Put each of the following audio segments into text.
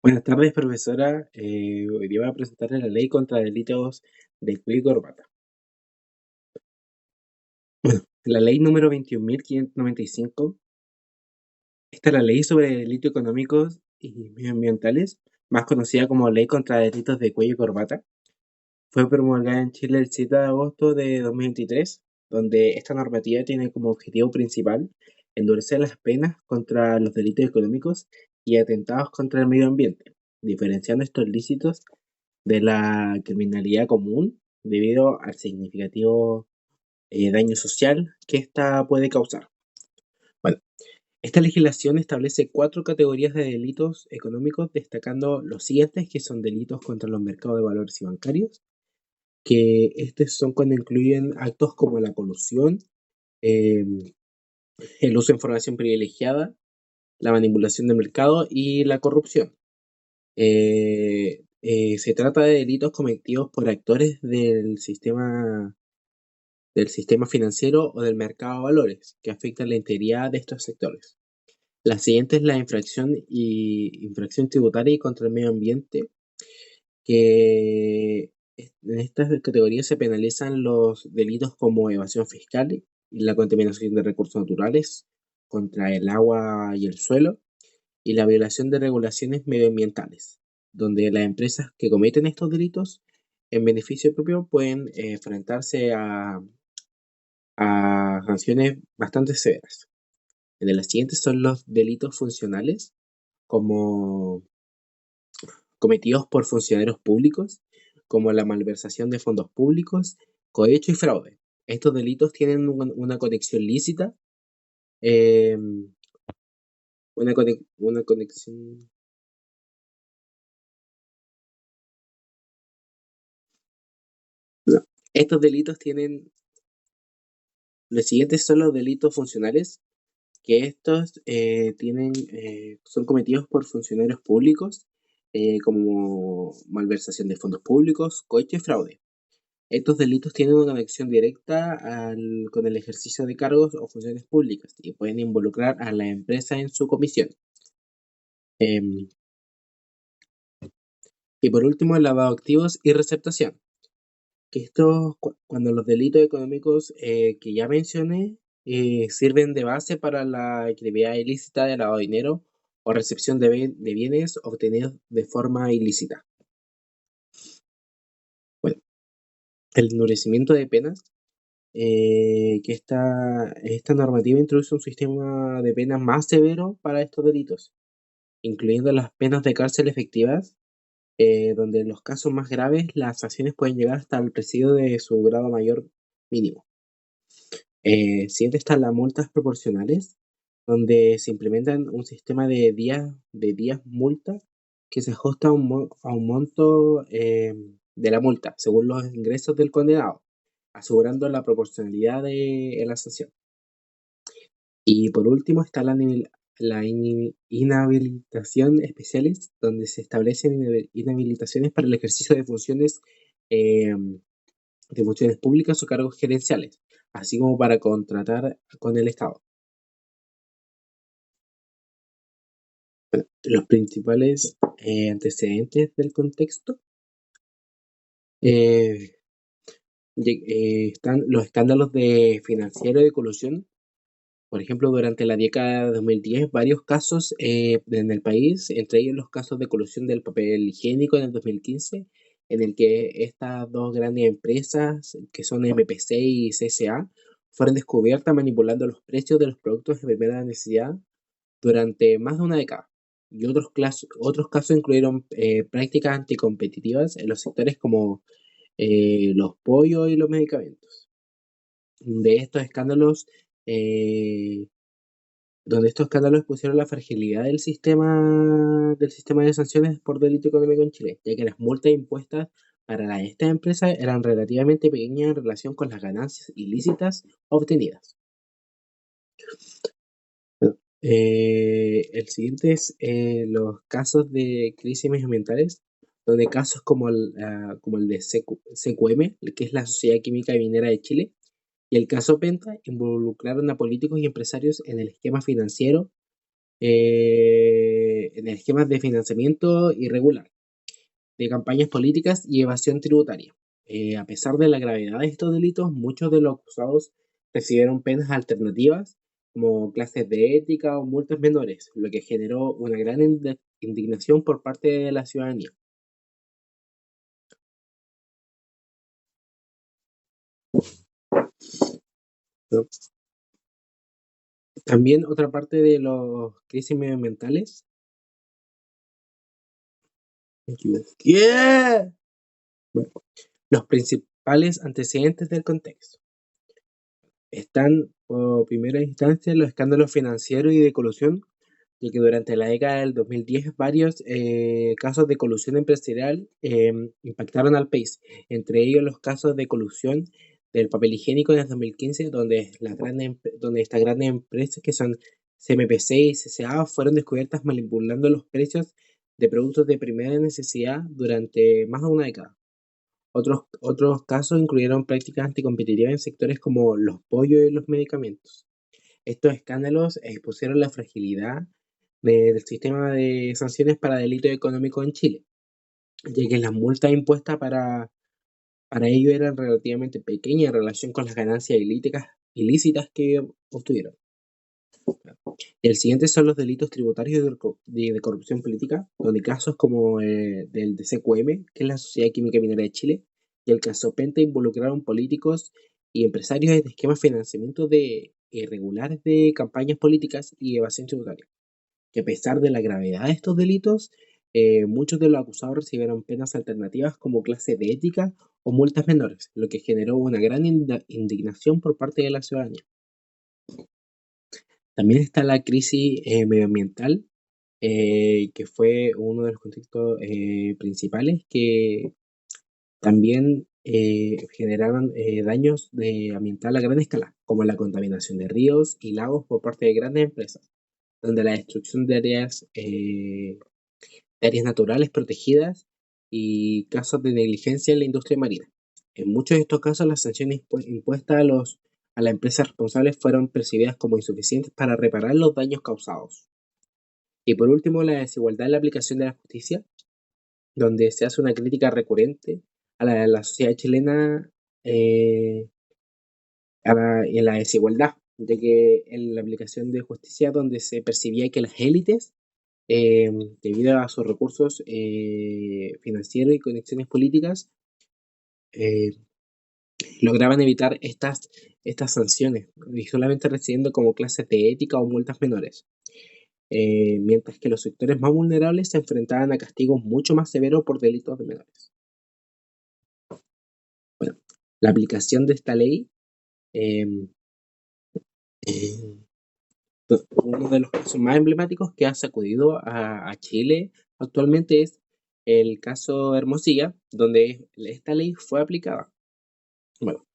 Buenas tardes, profesora. Hoy día voy a presentarle la ley contra delitos de cuello y corbata. La ley número 21.595. Esta es la ley sobre delitos económicos y medioambientales, más conocida como Ley contra delitos de cuello y corbata. Fue promulgada en Chile el 7 de agosto de 2023, donde esta normativa tiene como objetivo principal endurecer las penas contra los delitos económicos y atentados contra el medio ambiente, diferenciando estos ilícitos de la criminalidad común debido al significativo daño social que ésta puede causar. Bueno, esta legislación establece cuatro categorías de delitos económicos, destacando los siguientes, que son delitos contra los mercados de valores y bancarios, que estos son cuando incluyen actos como la colusión, eh, el uso de información privilegiada, la manipulación del mercado y la corrupción. Se trata de delitos cometidos por actores del sistema financiero o del mercado de valores que afectan la integridad de estos sectores. La siguiente es la infracción tributaria y contra el medio ambiente, que en estas categorías se penalizan los delitos como evasión fiscal y la contaminación de recursos naturales contra el agua y el suelo, y la violación de regulaciones medioambientales, donde las empresas que cometen estos delitos en beneficio propio pueden enfrentarse a sanciones bastante severas. De las siguientes son los delitos funcionales, como cometidos por funcionarios públicos, como la malversación de fondos públicos, cohecho y fraude. Estos delitos tienen una conexión lícita, eh, una conexión. No. Estos delitos tienen. Los siguientes son los delitos funcionales, que estos son cometidos por funcionarios públicos, como malversación de fondos públicos, cohecho y fraude. Estos delitos tienen una conexión directa con el ejercicio de cargos o funciones públicas y pueden involucrar a la empresa en su comisión. Em, y por último, el lavado de activos y receptación, que cuando los delitos económicos que ya mencioné sirven de base para la actividad ilícita de lavado de dinero o recepción de bienes obtenidos de forma ilícita. Bueno, el endurecimiento de penas, que esta normativa introduce un sistema de penas más severo para estos delitos, incluyendo las penas de cárcel efectivas, donde en los casos más graves las sanciones pueden llegar hasta el presidio de su grado mayor mínimo. Siguiente están las multas proporcionales, donde se implementan un sistema de días multa que se ajusta a un monto de la multa, según los ingresos del condenado, asegurando la proporcionalidad de la sanción. Y por último está inhabilitación especiales, donde se establecen inhabilitaciones para el ejercicio eh, de funciones públicas o cargos gerenciales, así como para contratar con el Estado. Los principales antecedentes del contexto eh, están los escándalos de financiero y de colusión. Por ejemplo, durante la década de 2010, varios casos en el país, entre ellos los casos de colusión del papel higiénico en el 2015, en el que estas dos grandes empresas, que son MPC y CSA, fueron descubiertas manipulando los precios de los productos de primera necesidad durante más de una década. Y otros casos incluyeron prácticas anticompetitivas en los sectores como los pollos y los medicamentos. De estos escándalos, eh, donde estos escándalos expusieron la fragilidad del sistema de sanciones por delito económico en Chile, ya que las multas impuestas para estas empresas eran relativamente pequeñas en relación con las ganancias ilícitas obtenidas. Bueno, el siguiente es los casos de crisis medioambientales, donde casos como el de CQM, que es la Sociedad Química y Minera de Chile, y el caso Penta involucraron a políticos y empresarios en el esquema financiero en esquemas de financiamiento irregular, de campañas políticas y evasión tributaria. A pesar de la gravedad de estos delitos, muchos de los acusados recibieron penas alternativas como clases de ética o multas menores, lo que generó una gran indignación por parte de la ciudadanía, ¿no? También otra parte de los crisis medioambientales, me equivoqué. Bueno, los principales antecedentes del contexto. Están, por primera instancia, los escándalos financieros y de colusión, ya que durante la década del 2010 varios casos de colusión empresarial impactaron al país, entre ellos los casos de colusión del papel higiénico en el 2015, donde estas grandes empresas que son CMPC y CCA fueron descubiertas manipulando los precios de productos de primera necesidad durante más de una década. Otros casos incluyeron prácticas anticompetitivas en sectores como los pollos y los medicamentos. Estos escándalos expusieron la fragilidad del sistema de sanciones para delitos económicos en Chile, ya que las multas impuestas para ello eran relativamente pequeñas en relación con las ganancias ilícitas que obtuvieron. El siguiente son los delitos tributarios de corrupción política, donde casos como del de CQM, que es la Sociedad Química Minera de Chile, y el caso Penta involucraron políticos y empresarios en esquemas de financiamiento de irregulares de campañas políticas y evasión tributaria. Que a pesar de la gravedad de estos delitos, muchos de los acusados recibieron penas alternativas como clase de ética o multas menores, lo que generó una gran indignación por parte de la ciudadanía. También está la crisis medioambiental, que fue uno de los contextos principales que también generaron daños ambiental a gran escala, como la contaminación de ríos y lagos por parte de grandes empresas, donde la destrucción de áreas naturales protegidas y casos de negligencia en la industria marina. En muchos de estos casos, las sanciones impuestas a las empresas responsables fueron percibidas como insuficientes para reparar los daños causados. Y por último, la desigualdad en la aplicación de la justicia, donde se hace una crítica recurrente a la sociedad chilena en la desigualdad, de que en la aplicación de justicia donde se percibía que las élites, eh, debido a sus recursos financieros y conexiones políticas, eh, lograban evitar estas sanciones y solamente recibiendo como clases de ética o multas menores, mientras que los sectores más vulnerables se enfrentaban a castigos mucho más severos por delitos de menores. Bueno, la aplicación de esta ley, eh, eh, uno de los casos más emblemáticos que ha sacudido a Chile actualmente es el caso Hermosilla, donde esta ley fue aplicada. Bueno,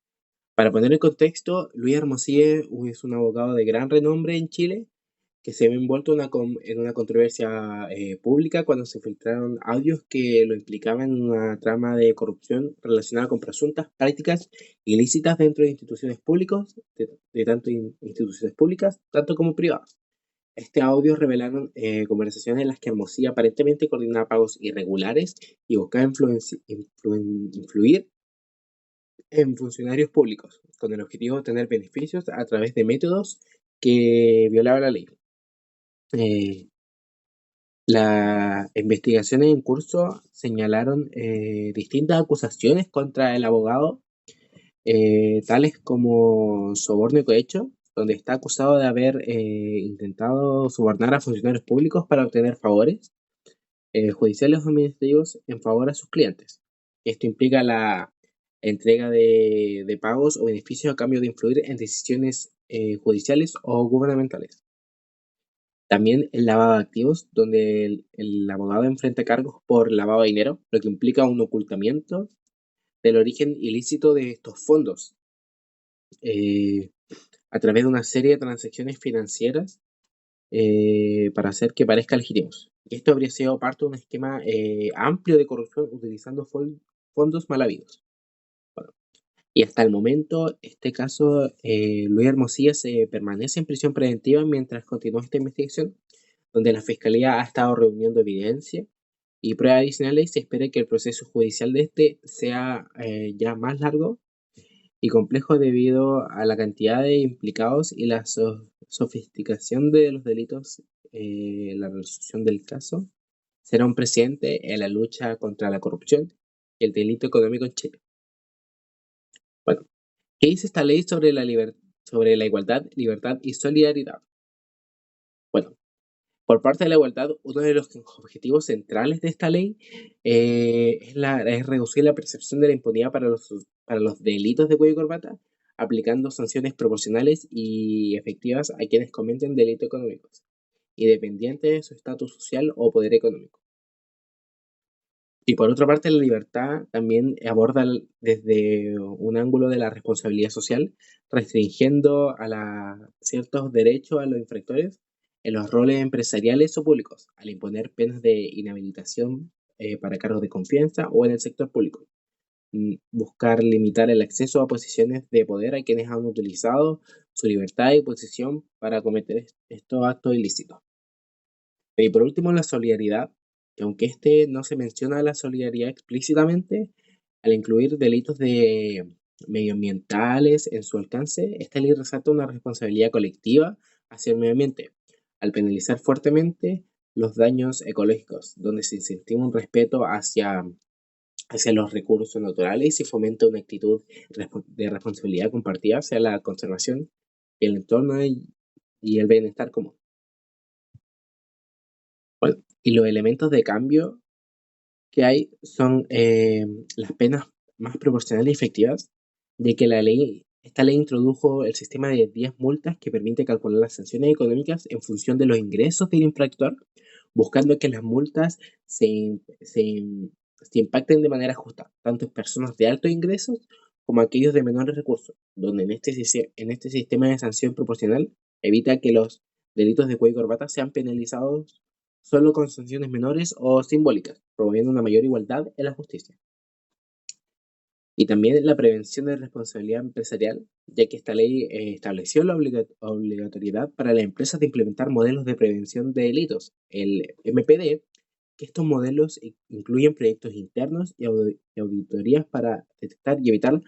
para poner en contexto, Luis Hermosilla es un abogado de gran renombre en Chile que se ve envuelto en una controversia pública cuando se filtraron audios que lo implicaban en una trama de corrupción relacionada con presuntas prácticas ilícitas dentro de instituciones públicas, de tanto instituciones públicas, tanto como privadas. Este audio revelaron conversaciones en las que Hermosilla aparentemente coordinaba pagos irregulares y buscaba influir en funcionarios públicos, con el objetivo de obtener beneficios a través de métodos que violaban la ley. Las investigaciones en curso señalaron distintas acusaciones contra el abogado, tales como soborno y cohecho, donde está acusado de haber intentado sobornar a funcionarios públicos para obtener favores judiciales o administrativos en favor a sus clientes. Esto implica la entrega de pagos o beneficios a cambio de influir en decisiones judiciales o gubernamentales. También el lavado de activos, donde el abogado enfrenta cargos por lavado de dinero, lo que implica un ocultamiento del origen ilícito de estos fondos eh, a través de una serie de transacciones financieras para hacer que parezca legítimos. Esto habría sido parte de un esquema amplio de corrupción utilizando fondos mal habidos. Bueno, y hasta el momento, este caso, Luis Hermosilla se permanece en prisión preventiva mientras continúa esta investigación, donde la Fiscalía ha estado reuniendo evidencia y pruebas adicionales. Se espera que el proceso judicial de este sea ya más largo y complejo debido a la cantidad de implicados y la sofisticación de los delitos. La resolución del caso será un precedente en la lucha contra la corrupción y el delito económico en Chile. Bueno, ¿qué dice esta ley sobre sobre la igualdad, libertad y solidaridad? Bueno, por parte de la igualdad, uno de los objetivos centrales de esta ley es reducir la percepción de la impunidad para los delitos de cuello y corbata, aplicando sanciones proporcionales y efectivas a quienes cometen delitos económicos, independiente de su estatus social o poder económico. Y por otra parte, la libertad también aborda desde un ángulo de la responsabilidad social, restringiendo ciertos derechos a los infractores en los roles empresariales o públicos, al imponer penas de inhabilitación para cargos de confianza o en el sector público. Buscar limitar el acceso a posiciones de poder a quienes han utilizado su libertad y posición para cometer estos actos ilícitos. Y por último, la solidaridad, que aunque no se menciona la solidaridad explícitamente, al incluir delitos medioambientales en su alcance, esta ley resalta una responsabilidad colectiva hacia el medio ambiente, al penalizar fuertemente los daños ecológicos, donde se incentiva un respeto hacia los recursos naturales y se fomenta una actitud de responsabilidad compartida hacia la conservación, el entorno y el bienestar común. Bueno, y los elementos de cambio que hay son las penas más proporcionales y efectivas, de que esta ley introdujo el sistema de 10 multas que permite calcular las sanciones económicas en función de los ingresos del infractor, buscando que las multas se impacten de manera justa, tanto en personas de altos ingresos como aquellos de menores recursos, donde en este sistema de sanción proporcional evita que los delitos de cuello y corbata sean penalizados solo con sanciones menores o simbólicas, promoviendo una mayor igualdad en la justicia. Y también la prevención de responsabilidad empresarial, ya que esta ley estableció la obligatoriedad para las empresas de implementar modelos de prevención de delitos, el MPD, que estos modelos incluyen proyectos internos y auditorías para detectar y evitar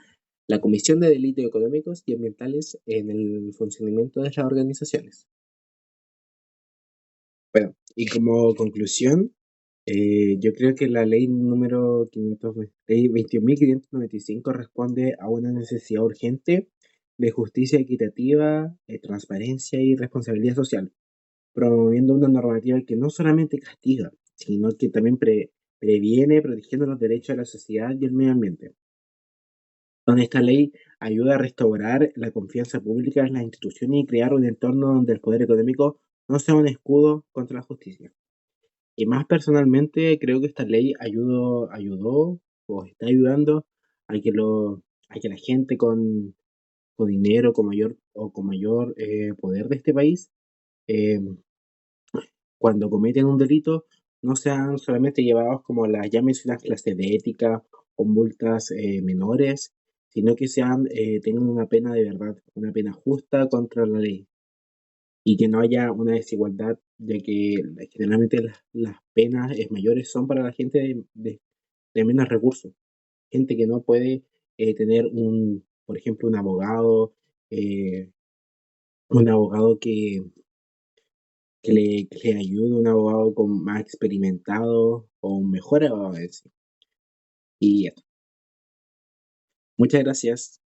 la comisión de delitos económicos y ambientales en el funcionamiento de las organizaciones. Bueno, y como conclusión, yo creo que la ley número 21.595 responde a una necesidad urgente de justicia equitativa, transparencia y responsabilidad social, promoviendo una normativa que no solamente castiga, sino que también previene, protegiendo los derechos de la sociedad y el medio ambiente. Donde esta ley ayuda a restaurar la confianza pública en las instituciones y crear un entorno donde el poder económico no sea un escudo contra la justicia. Y más personalmente, creo que esta ley ayudó o está ayudando a a que la gente con dinero, con mayor poder de este país, eh, cuando cometen un delito, no sean solamente llevados como las ya mencionadas clases de ética o multas menores, sino que tengan una pena de verdad, una pena justa contra la ley y que no haya una desigualdad, ya que generalmente las penas mayores son para la gente de menos recursos, gente que no puede tener por ejemplo, eh, un abogado que le ayude, un abogado más experimentado o un mejor abogado en sí. Y eso. Muchas gracias.